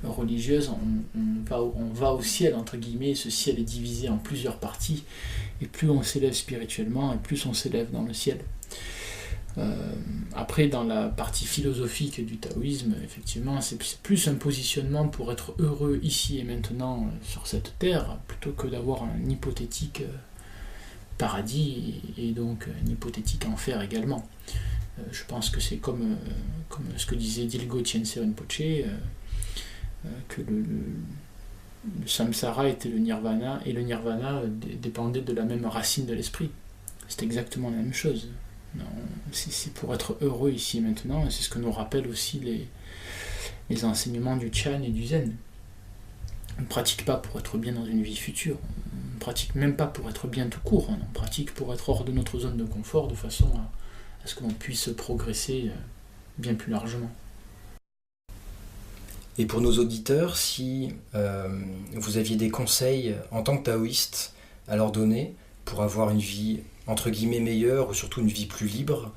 religieuse, on va au ciel, entre guillemets, et ce ciel est divisé en plusieurs parties, et plus on s'élève spirituellement, et plus on s'élève dans le ciel. Après, dans la partie philosophique du taoïsme, effectivement, c'est plus un positionnement pour être heureux ici et maintenant sur cette terre, plutôt que d'avoir un hypothétique paradis et donc un hypothétique enfer également. Je pense que c'est comme ce que disait Dilgo Khyentse Rinpoche, que le samsara était le nirvana, et le nirvana dépendait de la même racine de l'esprit. C'est exactement la même chose. C'est pour être heureux ici et maintenant, et c'est ce que nous rappellent aussi les enseignements du Chan et du Zen. On ne pratique pas pour être bien dans une vie future, on ne pratique même pas pour être bien tout court, on pratique pour être hors de notre zone de confort, de façon à ce que l'on puisse progresser bien plus largement. Et pour nos auditeurs, si vous aviez des conseils en tant que taoïste à leur donner pour avoir une vie entre guillemets meilleure, ou surtout une vie plus libre,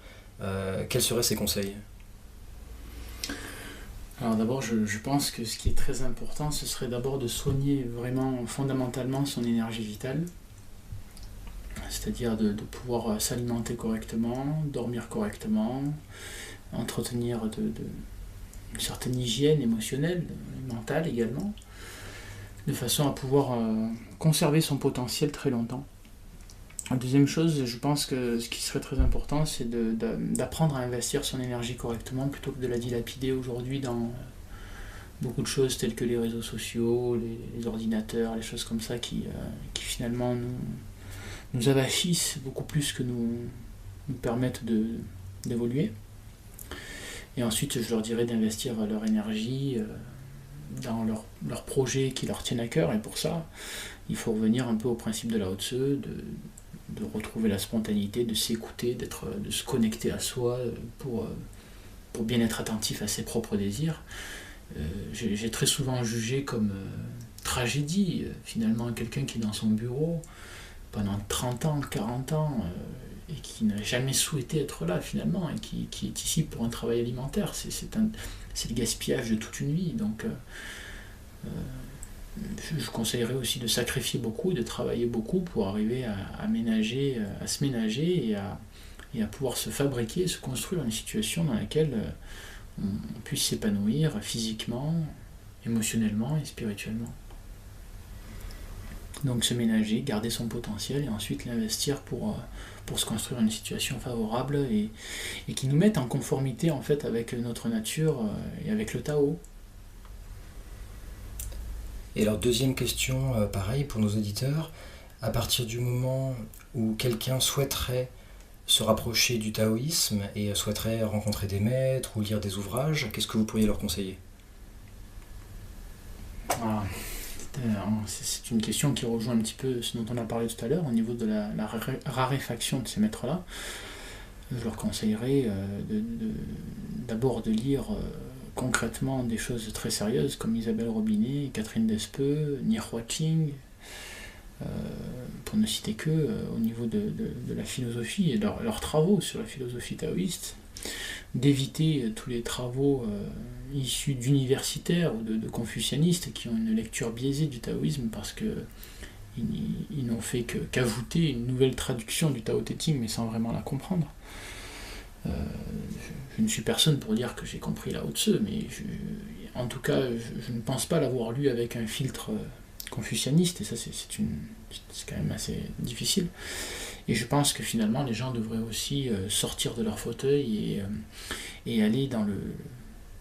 quels seraient ces conseils? Alors d'abord, je pense que ce qui est très important, ce serait d'abord de soigner vraiment fondamentalement son énergie vitale, c'est-à-dire de pouvoir s'alimenter correctement, dormir correctement, entretenir une certaine hygiène émotionnelle, mentale également, de façon à pouvoir conserver son potentiel très longtemps. La deuxième chose, je pense que ce qui serait très important, c'est d'apprendre à investir son énergie correctement plutôt que de la dilapider aujourd'hui dans beaucoup de choses telles que les réseaux sociaux, les ordinateurs, les choses comme ça qui finalement nous avachissent beaucoup plus que nous nous permettent d'évoluer. Et ensuite, je leur dirais d'investir leur énergie dans leurs projets qui leur tiennent à cœur. Et pour ça, il faut revenir un peu au principe de Lao Tzu, de retrouver la spontanéité, de s'écouter, de se connecter à soi pour bien être attentif à ses propres désirs. J'ai très souvent jugé comme tragédie, finalement, quelqu'un qui est dans son bureau pendant 30 ans, 40 ans, et qui n'a jamais souhaité être là, finalement, et qui est ici pour un travail alimentaire. C'est le gaspillage de toute une vie. Donc, je conseillerais aussi de sacrifier beaucoup, de travailler beaucoup pour arriver à se ménager et à pouvoir se fabriquer, se construire une situation dans laquelle on puisse s'épanouir physiquement, émotionnellement et spirituellement. Donc se ménager, garder son potentiel et ensuite l'investir pour se construire une situation favorable et qui nous mette en conformité en fait avec notre nature et avec le Tao. Et alors deuxième question, pareil pour nos auditeurs, à partir du moment où quelqu'un souhaiterait se rapprocher du taoïsme et souhaiterait rencontrer des maîtres ou lire des ouvrages, qu'est-ce que vous pourriez leur conseiller ? C'est une question qui rejoint un petit peu ce dont on a parlé tout à l'heure au niveau de la raréfaction de ces maîtres-là. Je leur conseillerais d'abord de lire concrètement des choses très sérieuses comme Isabelle Robinet, Catherine Despeux, Ni Huaqing, pour ne citer que au niveau de la philosophie et leurs travaux sur la philosophie taoïste, d'éviter tous les travaux issus d'universitaires ou de confucianistes qui ont une lecture biaisée du taoïsme parce qu'ils n'ont fait qu'ajouter une nouvelle traduction du Tao Te Ching mais sans vraiment la comprendre. Je ne suis personne pour dire que j'ai compris Lao Tzu, mais en tout cas je ne pense pas l'avoir lu avec un filtre confucianiste, et ça c'est quand même assez difficile. Et je pense que finalement les gens devraient aussi sortir de leur fauteuil et aller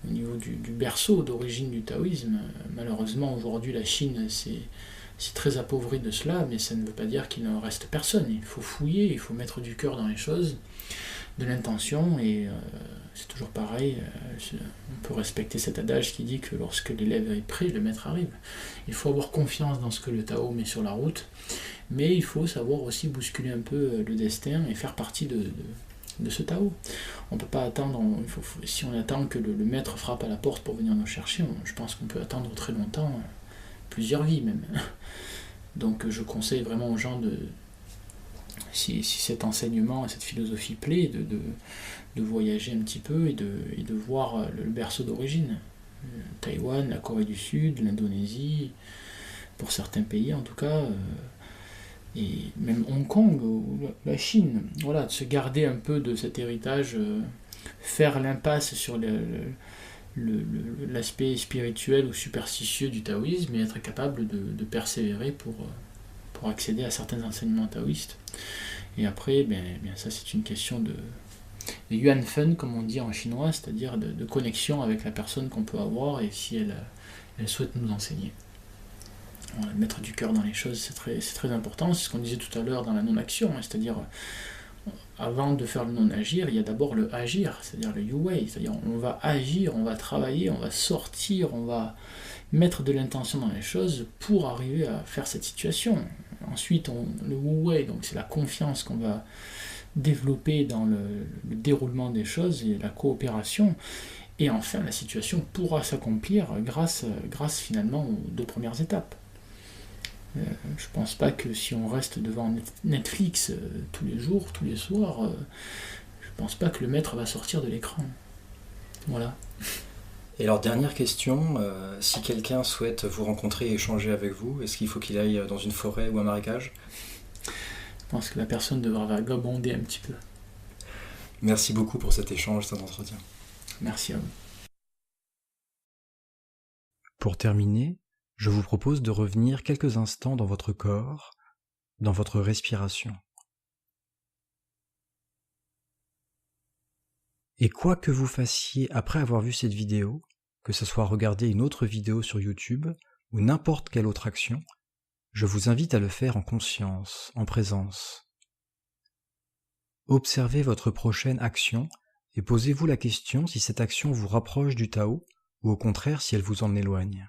au niveau du berceau d'origine du taoïsme. Malheureusement aujourd'hui la Chine c'est très appauvri de cela, mais ça ne veut pas dire qu'il ne reste personne. Il faut fouiller, il faut mettre du cœur dans les choses, de l'intention, et c'est toujours pareil, on peut respecter cet adage qui dit que lorsque l'élève est prêt, le maître arrive. Il faut avoir confiance dans ce que le Tao met sur la route, mais il faut savoir aussi bousculer un peu le destin et faire partie de ce Tao. On ne peut pas attendre, si on attend que le maître frappe à la porte pour venir nous chercher, je pense qu'on peut attendre très longtemps, plusieurs vies même. Donc je conseille vraiment aux gens si cet enseignement et cette philosophie plaît, de voyager un petit peu et de voir le berceau d'origine. Taïwan, la Corée du Sud, l'Indonésie, pour certains pays en tout cas, et même Hong Kong ou la Chine. Voilà, de se garder un peu de cet héritage, faire l'impasse sur l'aspect spirituel ou superstitieux du taoïsme et être capable de persévérer pour accéder à certains enseignements taoïstes. Et après, ça c'est une question de yuan feng, comme on dit en chinois, c'est-à-dire de connexion avec la personne qu'on peut avoir et si elle souhaite nous enseigner. Voilà, mettre du cœur dans les choses, c'est très important. C'est ce qu'on disait tout à l'heure dans la non-action, c'est-à-dire avant de faire le non-agir, il y a d'abord le agir, c'est-à-dire le yu-wei, c'est-à-dire on va agir, on va travailler, on va sortir, on va mettre de l'intention dans les choses pour arriver à faire cette situation. Ensuite, le wu-wei, donc c'est la confiance qu'on va développer dans le déroulement des choses et la coopération. Et enfin, la situation pourra s'accomplir grâce finalement aux 2 premières étapes. Je pense pas que si on reste devant Netflix tous les jours, tous les soirs, je pense pas que le maître va sortir de l'écran. Voilà. Et alors dernière question, si quelqu'un souhaite vous rencontrer et échanger avec vous, est-ce qu'il faut qu'il aille dans une forêt ou un marécage ? Je pense que la personne devra vagabonder un petit peu. Merci beaucoup pour cet échange, cet entretien. Merci à vous. Pour terminer, je vous propose de revenir quelques instants dans votre corps, dans votre respiration. Et quoi que vous fassiez après avoir vu cette vidéo, que ce soit regarder une autre vidéo sur YouTube ou n'importe quelle autre action, je vous invite à le faire en conscience, en présence. Observez votre prochaine action et posez-vous la question si cette action vous rapproche du Tao ou au contraire si elle vous en éloigne.